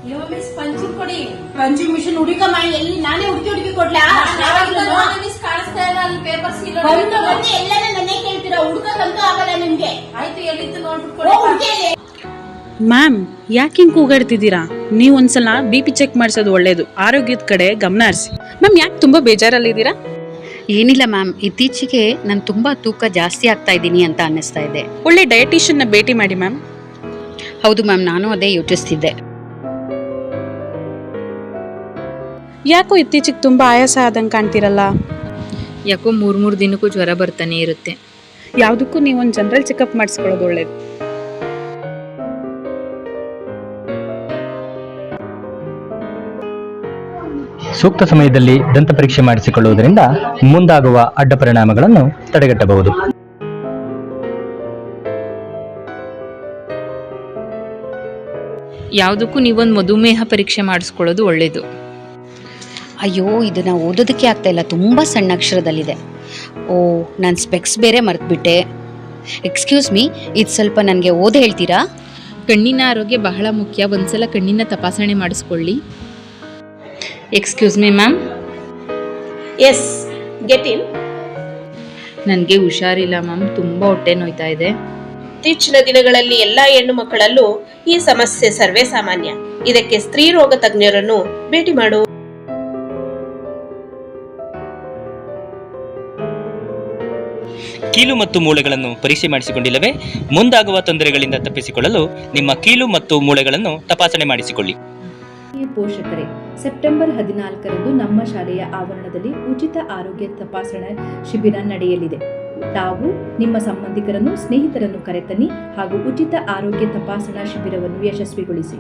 Miss punching ಕೊಡಿ. Punching machine ಹುಡುಕಮ್ಮ, ಎಲ್ಲಿ ನಾನೇ ಹುಡುಕಿ ಕೊಡ್ಲಾ? ಮಿಸ್ ಕಾಣಿಸ್ತಾ ಇಲ್ಲ ಅಲ್ಲಿ ಪೇಪರ್ ಸೀಲ್. ಎಲ್ಲಾನ ನನ್ನೇ ಕೇಳ್ತೀರಾ, ಹುಡುಕಕ್ಕಂತೂ ಆಗಲ್ಲ ನಿಮ್ಗೆ. ಆಯ್ತು, ಎಲ್ಲಿತ್ತು ನೋಡ್ಬಿಟ್ಟು. ಮ್ಯಾಮ್, ಯಾಕೆ ಹಿಂಗೆ ಕೂಗಾಡ್ತಿದ್ದೀರಾ? ನೀವು ಒಂದ್ಸಲ BP ಚೆಕ್ ಮಾಡಿಸೋದು ಒಳ್ಳೇದು. ಆರೋಗ್ಯದ ಕಡೆ ಗಮನ ಹರಿಸಿ. ಮ್ಯಾಮ್, ಯಾಕೆ ತುಂಬ ಬೇಜಾರಲ್ಲಿದ್ದೀರಾ? ಏನಿಲ್ಲ ಮ್ಯಾಮ್, ಇತ್ತೀಚೆಗೆ ನಾನು ತುಂಬ ತೂಕ ಜಾಸ್ತಿ ಆಗ್ತಾ ಇದ್ದೀನಿ ಅಂತ ಅನ್ನಿಸ್ತಾ ಇದೆ. ಒಳ್ಳೆ ಡಯಟಿಷಿಯನ್ನ ಭೇಟಿ ಮಾಡಿ ಮ್ಯಾಮ್. ಹೌದು ಮ್ಯಾಮ್, ನಾನು ಅದೇ ಯೋಚಿಸ್ತಿದ್ದೆ. ಯಾಕೋ ಇತ್ತೀಚೆಗೆ ತುಂಬ ಆಯಾಸ ಆದಂಗೆ ಕಾಣ್ತಿರಲ್ಲ? ಯಾಕೋ 3 ದಿನಕ್ಕೂ ಜ್ವರ ಬರ್ತಾನೆ ಇರುತ್ತೆ. ಯಾವುದಕ್ಕೂ ನೀವೊಂದು ಜನರಲ್ ಚೆಕಪ್ ಮಾಡಿಸ್ಕೊಳ್ಳೋದು ಒಳ್ಳೇದು. ಸೂಕ್ತ ಸಮಯದಲ್ಲಿ ದಂತ ಪರೀಕ್ಷೆ ಮಾಡಿಸಿಕೊಳ್ಳುವುದರಿಂದ ಮುಂದಾಗುವ ಅಡ್ಡ ಪರಿಣಾಮಗಳನ್ನು ತಡೆಗಟ್ಟಬಹುದು. ಯಾವುದಕ್ಕೂ ನೀವೊಂದು ಮಧುಮೇಹ ಪರೀಕ್ಷೆ ಮಾಡಿಸ್ಕೊಳ್ಳೋದು ಒಳ್ಳೇದು. ಅಯ್ಯೋ, ಇದನ್ನು ಓದೋದಕ್ಕೆ ಆಗ್ತಾ ಇಲ್ಲ, ತುಂಬ ಸಣ್ಣ ಅಕ್ಷರದಲ್ಲಿದೆ. ಓ, ನಾನು ಸ್ಪೆಕ್ಸ್ ಬೇರೆ ಮರೆತುಬಿಟ್ಟೆ. ಎಕ್ಸ್ಕ್ಯೂಸ್ ಮೀ, ಇದು ಸ್ವಲ್ಪ ನನಗೆ ಓದಿ ಹೇಳ್ತೀರಾ? ಕಣ್ಣಿನ ಆರೋಗ್ಯ ಬಹಳ ಮುಖ್ಯ. ಒಂದ್ಸಲ ಕಣ್ಣಿನ ತಪಾಸಣೆ ಮಾಡಿಸ್ಕೊಳ್ಳಿ. Excuse me ma'am. Yes, get in. ನನಗೆ ಹುಷಾರಿಲ್ಲ ಮ್ಯಾಮ್, ತುಂಬ ಹೊಟ್ಟೆ ನೋಯ್ತಾ ಇದೆ. ಇತ್ತೀಚಿನ ದಿನಗಳಲ್ಲಿ ಎಲ್ಲಾ ಹೆಣ್ಣು ಮಕ್ಕಳಲ್ಲೂ ಈ ಸಮಸ್ಯೆ ಸರ್ವೇ ಸಾಮಾನ್ಯ. ಇದಕ್ಕೆ ಸ್ತ್ರೀ ರೋಗ ತಜ್ಞರನ್ನು ಭೇಟಿ ಮಾಡು. ಕೀಲು ಮತ್ತು ಮೂಳೆಗಳನ್ನು ಪರೀಕ್ಷೆ ಮಾಡಿಸಿಕೊಂಡಿಲ್ಲವೇ? ಮುಂದಾಗುವ ತೊಂದರೆಗಳಿಂದ ತಪ್ಪಿಸಿಕೊಳ್ಳಲು ನಿಮ್ಮ ಕೀಲು ಮತ್ತು ಮೂಳೆಗಳನ್ನು ತಪಾಸಣೆ ಮಾಡಿಸಿಕೊಳ್ಳಿ. ಪೋಷಕರೇ, ಸೆಪ್ಟೆಂಬರ್ 14ರಂದು ನಮ್ಮ ಶಾಲೆಯ ಆವರಣದಲ್ಲಿ ಉಚಿತ ಆರೋಗ್ಯ ತಪಾಸಣಾ ಶಿಬಿರ ನಡೆಯಲಿದೆ. ತಾವು ನಿಮ್ಮ ಸಂಬಂಧಿಕರನ್ನು, ಸ್ನೇಹಿತರನ್ನು ಕರೆತನ್ನಿ ಹಾಗೂ ಉಚಿತ ಆರೋಗ್ಯ ತಪಾಸಣಾ ಶಿಬಿರವನ್ನು ಯಶಸ್ವಿಗೊಳಿಸಿ.